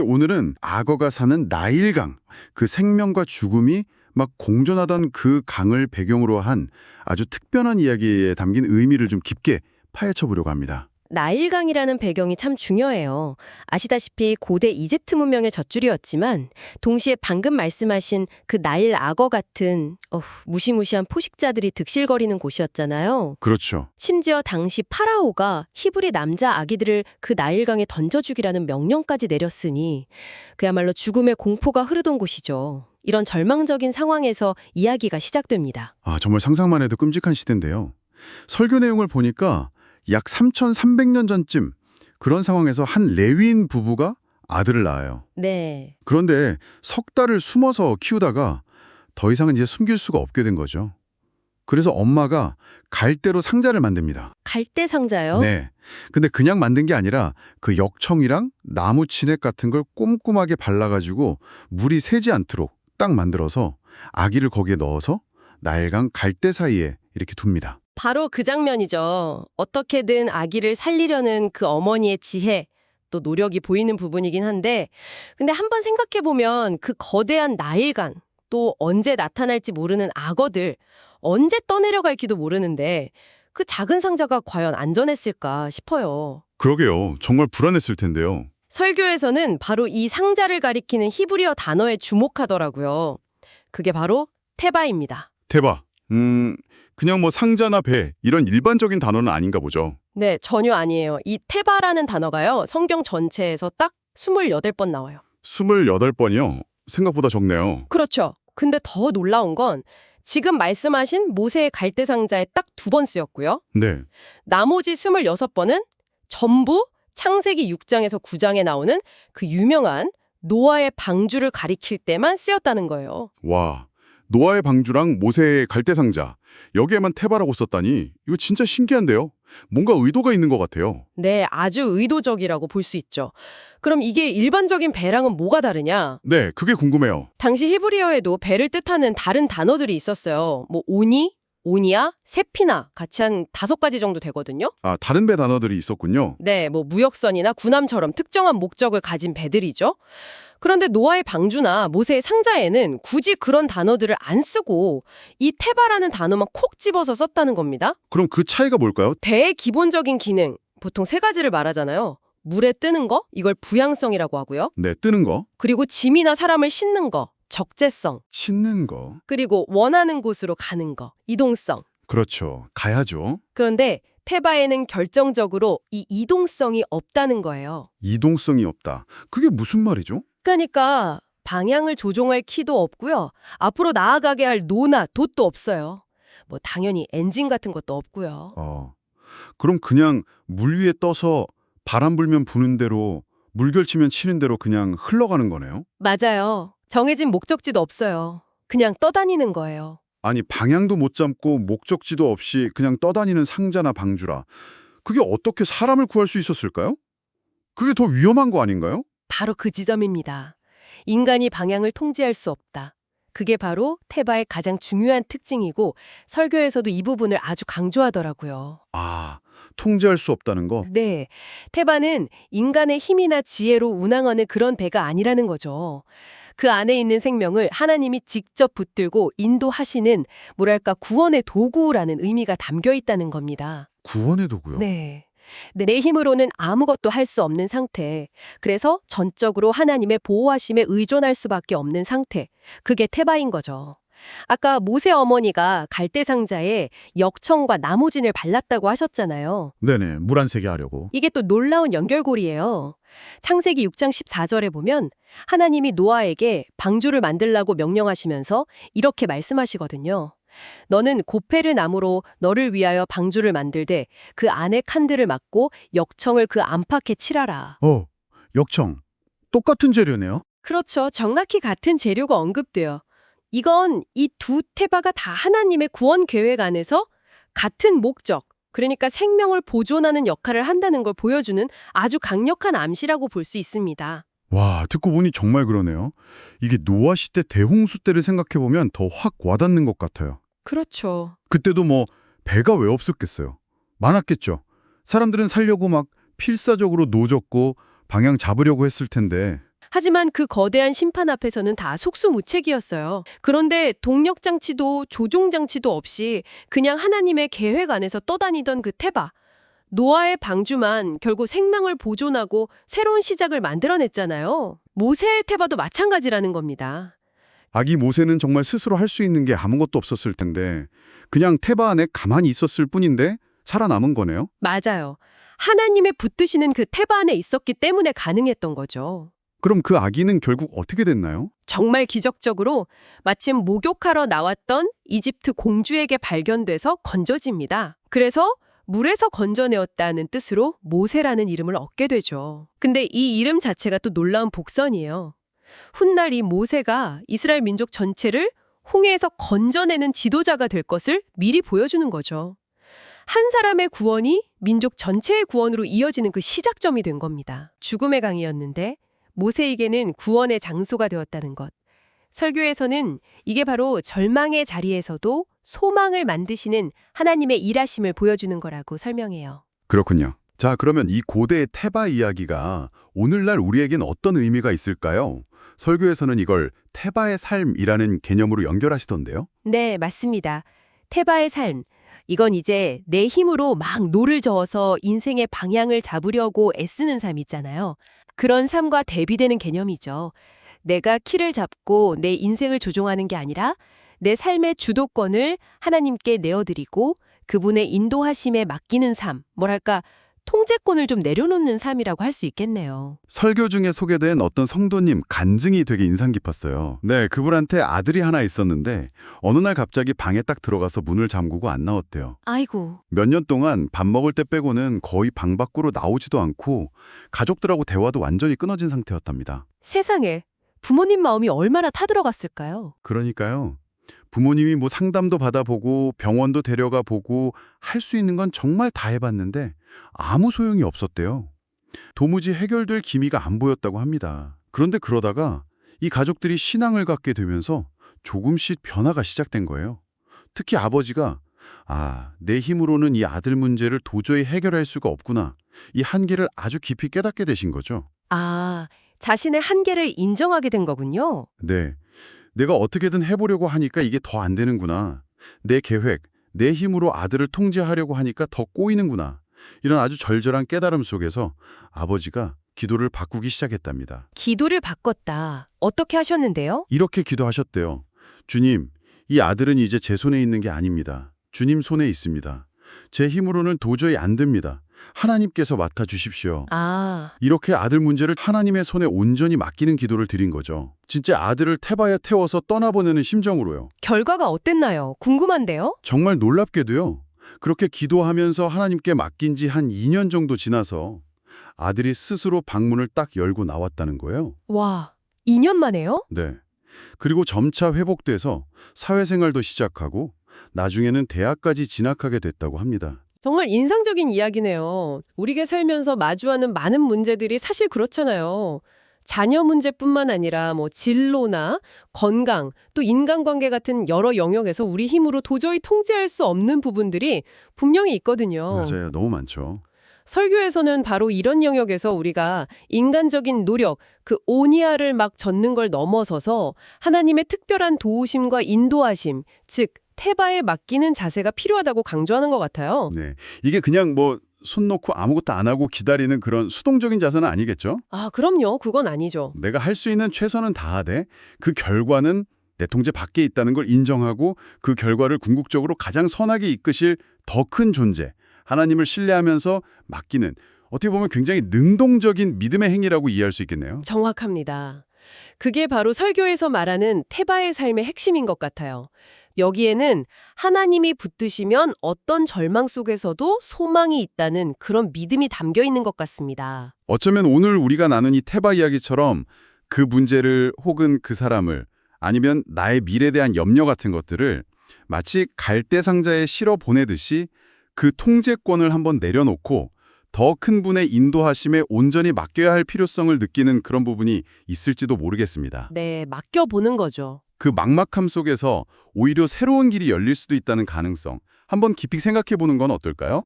오늘은 악어가 사는 나일강, 그 생명과 죽음이 막 공존하던 그 강을 배경으로 한 아주 특별한 이야기에 담긴 의미를 좀 깊게 파헤쳐 보려고 합니다. 나일강이라는 배경이 참 중요해요. 아시다시피 고대 이집트 문명의 젖줄이었지만 동시에 방금 말씀하신 그 나일 악어 같은 무시무시한 포식자들이 득실거리는 곳이었잖아요. 그렇죠. 심지어 당시 파라오가 히브리 남자 아기들을 그 나일강에 던져 죽이라는 명령까지 내렸으니 그야말로 죽음의 공포가 흐르던 곳이죠. 이런 절망적인 상황에서 이야기가 시작됩니다. 정말 상상만 해도 끔찍한 시대인데요. 설교 내용을 보니까 약 3,300년 전쯤 그런 상황에서 한 레위인 부부가 아들을 낳아요. 네. 그런데 석 달을 숨어서 키우다가 더 이상은 이제 숨길 수가 없게 된 거죠. 그래서 엄마가 갈대로 상자를 만듭니다. 갈대 상자요? 네. 근데 그냥 만든 게 아니라 그 역청이랑 나무 진액 같은 걸 꼼꼼하게 발라가지고 물이 새지 않도록 딱 만들어서 아기를 거기에 넣어서 나일강 갈대 사이에 이렇게 둡니다. 바로 그 장면이죠. 어떻게든 아기를 살리려는 그 어머니의 지혜, 또 노력이 보이는 부분이긴 한데, 근데 한번 생각해보면 그 거대한 나일강, 또 언제 나타날지 모르는 악어들, 언제 떠내려갈지도 모르는데 그 작은 상자가 과연 안전했을까 싶어요. 그러게요. 정말 불안했을 텐데요. 설교에서는 바로 이 상자를 가리키는 히브리어 단어에 주목하더라고요. 그게 바로 테바입니다. 대박. 그냥 뭐 상자나 배 이런 일반적인 단어는 아닌가 보죠. 네, 전혀 아니에요. 이 테바라는 단어가요, 성경 전체에서 딱 28번 나와요. 28번이요? 생각보다 적네요. 그렇죠. 근데 더 놀라운 건 지금 말씀하신 모세의 갈대 상자에 딱 2번 쓰였고요. 네. 나머지 26번은 전부 창세기 6장에서 9장에 나오는 그 유명한 노아의 방주를 가리킬 때만 쓰였다는 거예요. 와, 노아의 방주랑 모세의 갈대상자 여기에만 테바라고 썼다니 이거 진짜 신기한데요? 뭔가 의도가 있는 것 같아요. 네, 아주 의도적이라고 볼 수 있죠. 그럼 이게 일반적인 배랑은 뭐가 다르냐? 네, 그게 궁금해요. 당시 히브리어에도 배를 뜻하는 다른 단어들이 있었어요. 뭐 오니, 오니아, 세피나 같이 한 5가지 정도 되거든요. 다른 배 단어들이 있었군요. 네, 뭐 무역선이나 군함처럼 특정한 목적을 가진 배들이죠. 그런데 노아의 방주나 모세의 상자에는 굳이 그런 단어들을 안 쓰고 이 테바라는 단어만 콕 집어서 썼다는 겁니다. 그럼 그 차이가 뭘까요? 배의 기본적인 기능, 보통 3가지를 말하잖아요. 물에 뜨는 거, 이걸 부양성이라고 하고요. 네, 뜨는 거, 그리고 짐이나 사람을 싣는 거, 적재성. 싣는 거. 그리고 원하는 곳으로 가는 거, 이동성. 그렇죠. 가야죠. 그런데 테바에는 결정적으로 이 이동성이 없다는 거예요. 이동성이 없다. 그게 무슨 말이죠? 그러니까 방향을 조종할 키도 없고요. 앞으로 나아가게 할 노나 돛도 없어요. 뭐 당연히 엔진 같은 것도 없고요. 그럼 그냥 물 위에 떠서 바람 불면 부는 대로 물결치면 치는 대로 그냥 흘러가는 거네요? 맞아요. 정해진 목적지도 없어요. 그냥 떠다니는 거예요. 아니, 방향도 못 잡고 목적지도 없이 그냥 떠다니는 상자나 방주라. 그게 어떻게 사람을 구할 수 있었을까요? 그게 더 위험한 거 아닌가요? 바로 그 지점입니다. 인간이 방향을 통제할 수 없다. 그게 바로 테바의 가장 중요한 특징이고 설교에서도 이 부분을 아주 강조하더라고요. 통제할 수 없다는 거? 네, 테바는 인간의 힘이나 지혜로 운항하는 그런 배가 아니라는 거죠. 그 안에 있는 생명을 하나님이 직접 붙들고 인도하시는 뭐랄까 구원의 도구라는 의미가 담겨 있다는 겁니다. 구원의 도구요? 네. 내 힘으로는 아무것도 할 수 없는 상태. 그래서 전적으로 하나님의 보호하심에 의존할 수밖에 없는 상태. 그게 테바인 거죠. 아까 모세 어머니가 갈대 상자에 역청과 나무진을 발랐다고 하셨잖아요. 네네, 물 안 새게 하려고. 이게 또 놀라운 연결고리예요. 창세기 6장 14절에 보면 하나님이 노아에게 방주를 만들라고 명령하시면서 이렇게 말씀하시거든요. 너는 고페르 나무로 너를 위하여 방주를 만들되 그 안에 칸들을 막고 역청을 그 안팎에 칠하라. 역청. 똑같은 재료네요? 그렇죠. 정확히 같은 재료가 언급돼요. 이건 이 2테바가 다 하나님의 구원 계획 안에서 같은 목적, 그러니까 생명을 보존하는 역할을 한다는 걸 보여주는 아주 강력한 암시라고 볼 수 있습니다. 와, 듣고 보니 정말 그러네요. 이게 노아 시대 대홍수 때를 생각해보면 더 확 와닿는 것 같아요. 그렇죠. 그때도 뭐 배가 왜 없었겠어요? 많았겠죠. 사람들은 살려고 막 필사적으로 노젓고 방향 잡으려고 했을 텐데. 하지만 그 거대한 심판 앞에서는 다 속수무책이었어요. 그런데 동력장치도 조종장치도 없이 그냥 하나님의 계획 안에서 떠다니던 그 테바. 노아의 방주만 결국 생명을 보존하고 새로운 시작을 만들어냈잖아요. 모세의 테바도 마찬가지라는 겁니다. 아기 모세는 정말 스스로 할 수 있는 게 아무것도 없었을 텐데 그냥 테바 안에 가만히 있었을 뿐인데 살아남은 거네요. 맞아요. 하나님의 붙드시는 그 테바 안에 있었기 때문에 가능했던 거죠. 그럼 그 아기는 결국 어떻게 됐나요? 정말 기적적으로 마침 목욕하러 나왔던 이집트 공주에게 발견돼서 건져집니다. 그래서 물에서 건져내었다는 뜻으로 모세라는 이름을 얻게 되죠. 근데 이 이름 자체가 또 놀라운 복선이에요. 훗날 이 모세가 이스라엘 민족 전체를 홍해에서 건져내는 지도자가 될 것을 미리 보여주는 거죠. 한 사람의 구원이 민족 전체의 구원으로 이어지는 그 시작점이 된 겁니다. 죽음의 강이었는데 모세에게는 구원의 장소가 되었다는 것. 설교에서는 이게 바로 절망의 자리에서도 소망을 만드시는 하나님의 일하심을 보여주는 거라고 설명해요. 그렇군요. 자, 그러면 이 고대의 테바 이야기가 오늘날 우리에겐 어떤 의미가 있을까요? 설교에서는 이걸 테바의 삶이라는 개념으로 연결하시던데요. 네, 맞습니다. 테바의 삶. 이건 이제 내 힘으로 막 노를 저어서 인생의 방향을 잡으려고 애쓰는 삶 있잖아요. 그런 삶과 대비되는 개념이죠. 내가 키를 잡고 내 인생을 조종하는 게 아니라 내 삶의 주도권을 하나님께 내어드리고 그분의 인도하심에 맡기는 삶, 뭐랄까 통제권을 좀 내려놓는 삶이라고 할 수 있겠네요. 설교 중에 소개된 어떤 성도님 간증이 되게 인상 깊었어요. 네, 그분한테 아들이 하나 있었는데 어느 날 갑자기 방에 딱 들어가서 문을 잠그고 안 나왔대요. 아이고. 몇 년 동안 밥 먹을 때 빼고는 거의 방 밖으로 나오지도 않고 가족들하고 대화도 완전히 끊어진 상태였답니다. 세상에. 부모님 마음이 얼마나 타들어갔을까요? 그러니까요. 부모님이 뭐 상담도 받아보고 병원도 데려가 보고 할 수 있는 건 정말 다 해봤는데 아무 소용이 없었대요. 도무지 해결될 기미가 안 보였다고 합니다. 그런데 그러다가 이 가족들이 신앙을 갖게 되면서 조금씩 변화가 시작된 거예요. 특히 아버지가 내 힘으로는 이 아들 문제를 도저히 해결할 수가 없구나. 이 한계를 아주 깊이 깨닫게 되신 거죠. 아, 자신의 한계를 인정하게 된 거군요. 네. 내가 어떻게든 해보려고 하니까 이게 더 안 되는구나. 내 계획, 내 힘으로 아들을 통제하려고 하니까 더 꼬이는구나. 이런 아주 절절한 깨달음 속에서 아버지가 기도를 바꾸기 시작했답니다. 기도를 바꿨다. 어떻게 하셨는데요? 이렇게 기도하셨대요. 주님, 이 아들은 이제 제 손에 있는 게 아닙니다. 주님 손에 있습니다. 제 힘으로는 도저히 안 됩니다. 하나님께서 맡아주십시오. 이렇게 아들 문제를 하나님의 손에 온전히 맡기는 기도를 드린 거죠. 진짜 아들을 태바에 태워서 떠나보내는 심정으로요. 결과가 어땠나요? 궁금한데요? 정말 놀랍게도요. 그렇게 기도하면서 하나님께 맡긴 지 한 2년 정도 지나서 아들이 스스로 방문을 딱 열고 나왔다는 거예요. 와, 2년 만에요? 네. 그리고 점차 회복돼서 사회생활도 시작하고 나중에는 대학까지 진학하게 됐다고 합니다. 정말 인상적인 이야기네요. 우리가 살면서 마주하는 많은 문제들이 사실 그렇잖아요. 자녀 문제뿐만 아니라 진로나 건강, 또 인간관계 같은 여러 영역에서 우리 힘으로 도저히 통제할 수 없는 부분들이 분명히 있거든요. 맞아요. 너무 많죠. 설교에서는 바로 이런 영역에서 우리가 인간적인 노력, 그 오니아를 막 젓는 걸 넘어서서 하나님의 특별한 도우심과 인도하심, 즉 테바에 맡기는 자세가 필요하다고 강조하는 것 같아요. 네. 이게 그냥 손 놓고 아무것도 안 하고 기다리는 그런 수동적인 자세는 아니겠죠? 그럼요. 그건 아니죠. 내가 할 수 있는 최선은 다하되 그 결과는 내 통제 밖에 있다는 걸 인정하고 그 결과를 궁극적으로 가장 선하게 이끄실 더 큰 존재, 하나님을 신뢰하면서 맡기는 어떻게 보면 굉장히 능동적인 믿음의 행위라고 이해할 수 있겠네요. 정확합니다. 그게 바로 설교에서 말하는 테바의 삶의 핵심인 것 같아요. 여기에는 하나님이 붙드시면 어떤 절망 속에서도 소망이 있다는 그런 믿음이 담겨 있는 것 같습니다. 어쩌면 오늘 우리가 나눈 이 테바 이야기처럼 그 문제를 혹은 그 사람을 아니면 나의 미래에 대한 염려 같은 것들을 마치 갈대 상자에 실어 보내듯이 그 통제권을 한번 내려놓고 더 큰 분의 인도하심에 온전히 맡겨야 할 필요성을 느끼는 그런 부분이 있을지도 모르겠습니다. 네, 맡겨보는 거죠. 그 막막함 속에서 오히려 새로운 길이 열릴 수도 있다는 가능성, 한번 깊이 생각해 보는 건 어떨까요?